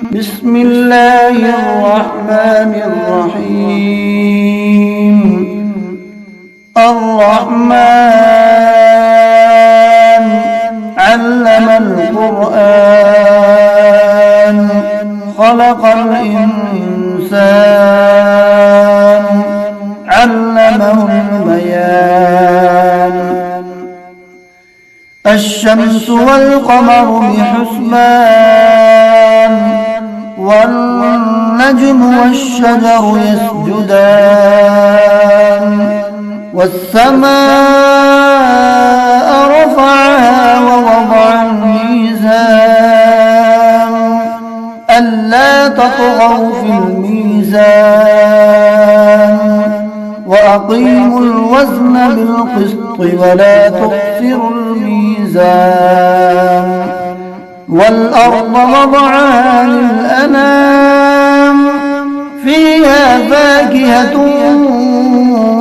بسم الله الرحمن الرحيم. الرحمن علم القرآن خلق الإنسان علمه البيان. الشمس والقمر بحسبان والنجم والشجر يسجدان. والسماء رفعها ووضع الميزان ألا تطغوا في الميزان وأقيموا الوزن بالقسط ولا تخسروا الميزان. والأرض وضعها للأنام فيها فاكهة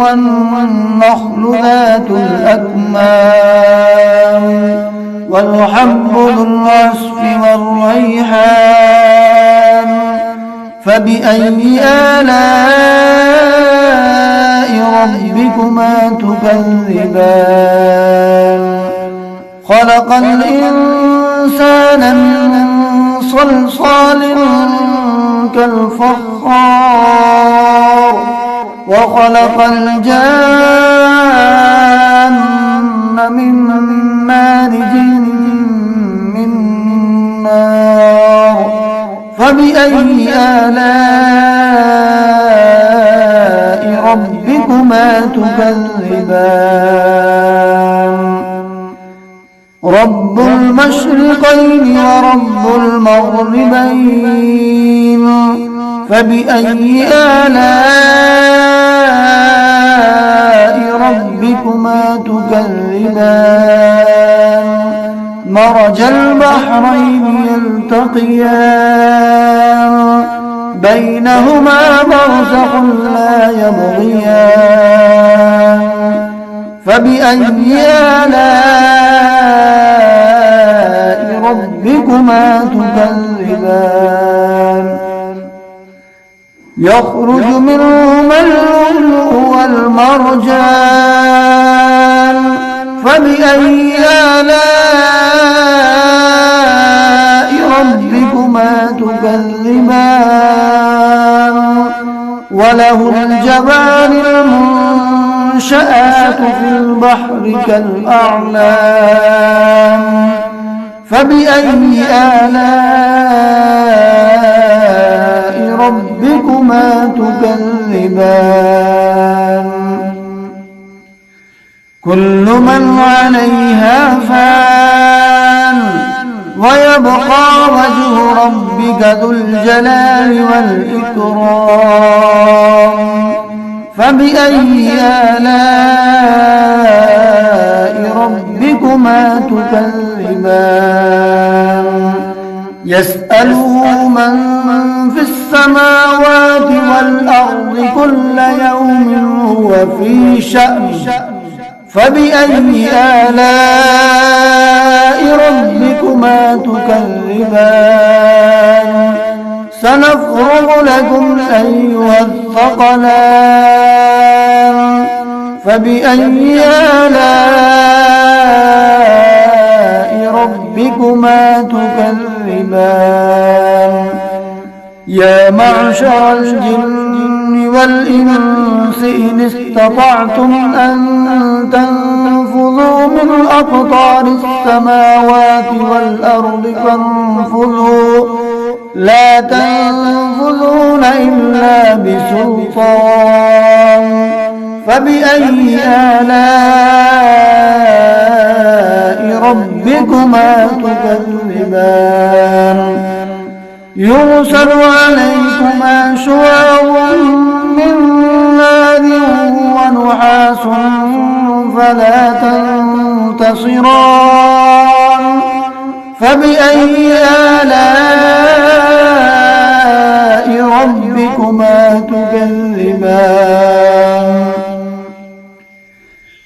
والنخل ذات الأكمام والحب ذو العصف والريحان. فبأي آلاء ربكما تكذبان. خلق الإنسان من صلصال كالفخار وخلق الجان من مارج من نار. فبأي آلاء ربكما تكذبان. رب المشرقين ورب المغربين. فبأي آلاء ربكما تكذبان. مرج البحرين يلتقيان بينهما برزخ لا يبغيان. فبأي آلاء ربكما تكذبان. يخرج منهما اللؤلؤ والمرجان. فبأي آلاء ربكما تكذبان. وله الجبال المنشآت في البحر كالأعلام. فبأي آلاء ربكما تكذبان. كل من عليها فان ويبقى وجه ربك ذو الجلال والإكرام. فبأي آلاء ربكما تكذبان. يسأله من في السماوات والأرض كل يوم هو في شأن. فبأي آلاء ربكما تكذبان. سنفرغ لكم أيها الثقلان. فبأي آلاء ربكما تكذبان. يا معشر الجن والإنس إن استطعتم أن تنفذوا من أقطار السماوات والأرض فانفذوا لا تنفذون إلا بسلطان. فبأي آلاء ربكما تكذبان. يرسل عليكما شواظ من نار ونحاس فلا تنتصران. فبأي آلاء ربكما تكذبان.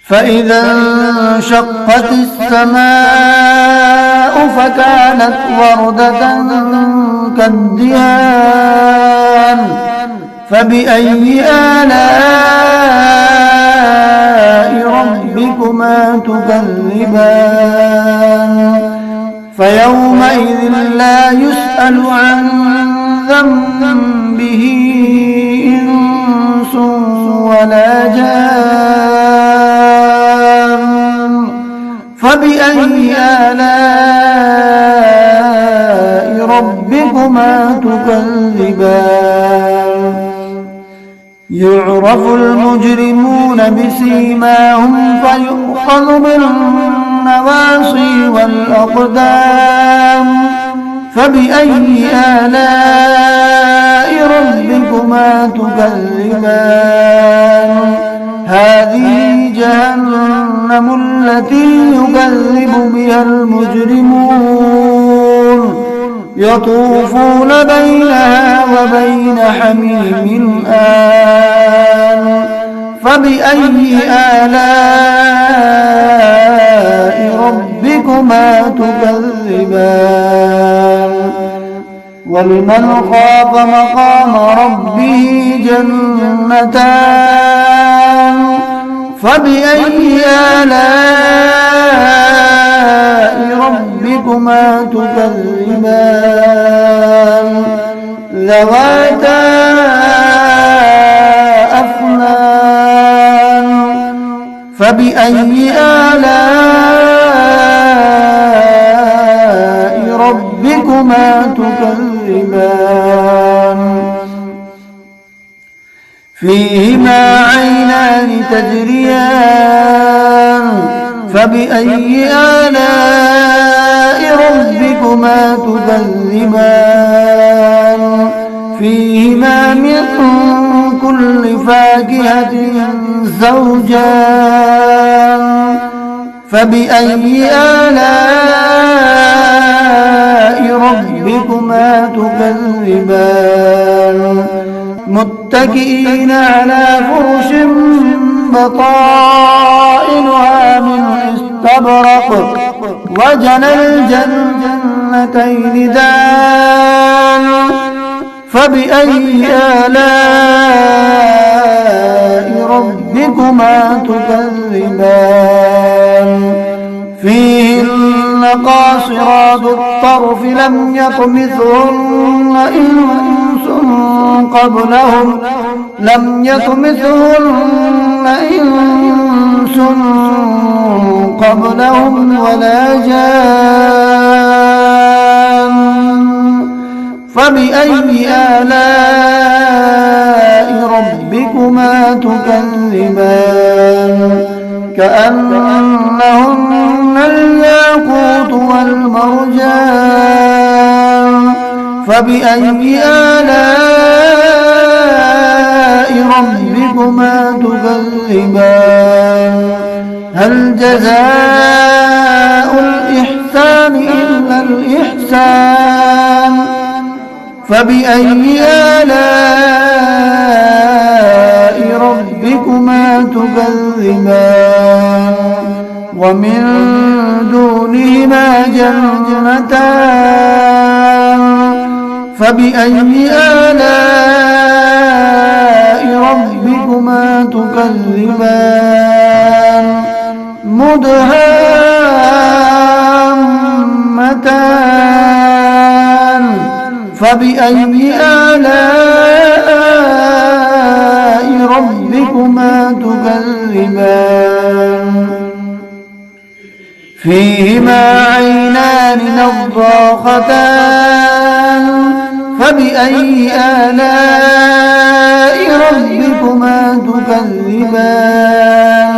فإذا انشقت السماء فكانت وردة كالدهان فبأي آلاء ربكما تكذبان فيومئذ لا يسأل عن ذنبه إنس ولا جان فبأي آلاء ربكما تكذبان يعرف المجرمون بسيماهم فيؤخذ بالنواصي والأقدام فبأي آلاء ربكما تكذبان هذه جهنم التي يكذب بها المجرمون يطوفون بينها وبين حميم آن فبأي آلاء ربكما تكذبان ولمن خاف مقام ربه جنتان فبأي آلاء ربكما تكذبان ذواتا أفنان فبأي آلاء ربكما تكذبان فيهما عينان تجريان فبأي آلاء ربكما تكذبان فيهما من كل فاكهة زوجان فبأي آلاء ربكما تكذبان متكئين على فرش بطائنها من استبرق وجنى الجنتين دان فبأي آلاء ربكما تكذبان فيهن قاصرات الطرف لم يطمثهن إنس قبلهم ولا جان فبأي آلاء ربكما تكذبان كأنهن الياقوت والمرجان فبأي آلاء ربكما تكذبان هل جزاء الإحسان إلا الإحسان فبأي آلاء ربكما تكذبان ومن دونهما جنتان فبأي آلاء ربكما تكذبان مدهامتان فبأي آلاء ربكما تكذبان فيهما عينان نضاختان فبأي آلاء ربكما تكذبان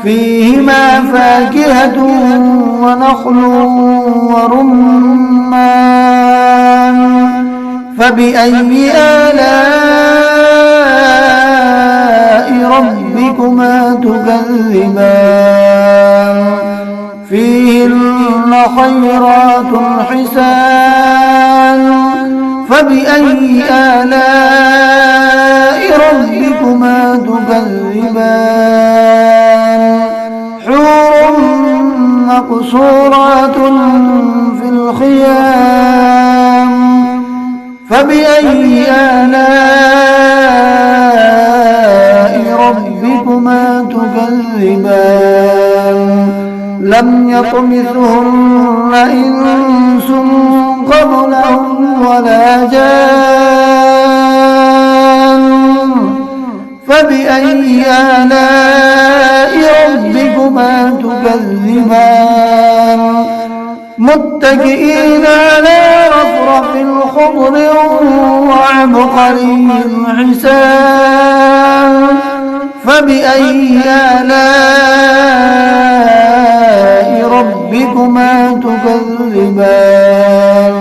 فيهما فاكهة ونخل ورمان فبأي آلاء ربكما تكذبان فيهن خيرات حسان فبأي آلاء ربكما تكذبان حور مقصورات في الخيام فبأي آلاء ربكما تكذبان لم يطمثهن إنس قبلهم ولا جان فبأي آلاء ربكما تكذبان متكئين على رفرف خضر وعبقري حسان فبأي آلاء ربكما تكذبان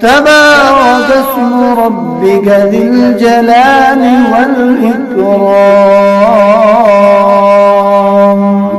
تبارك اسم ربك ذي الجلال والإكرام.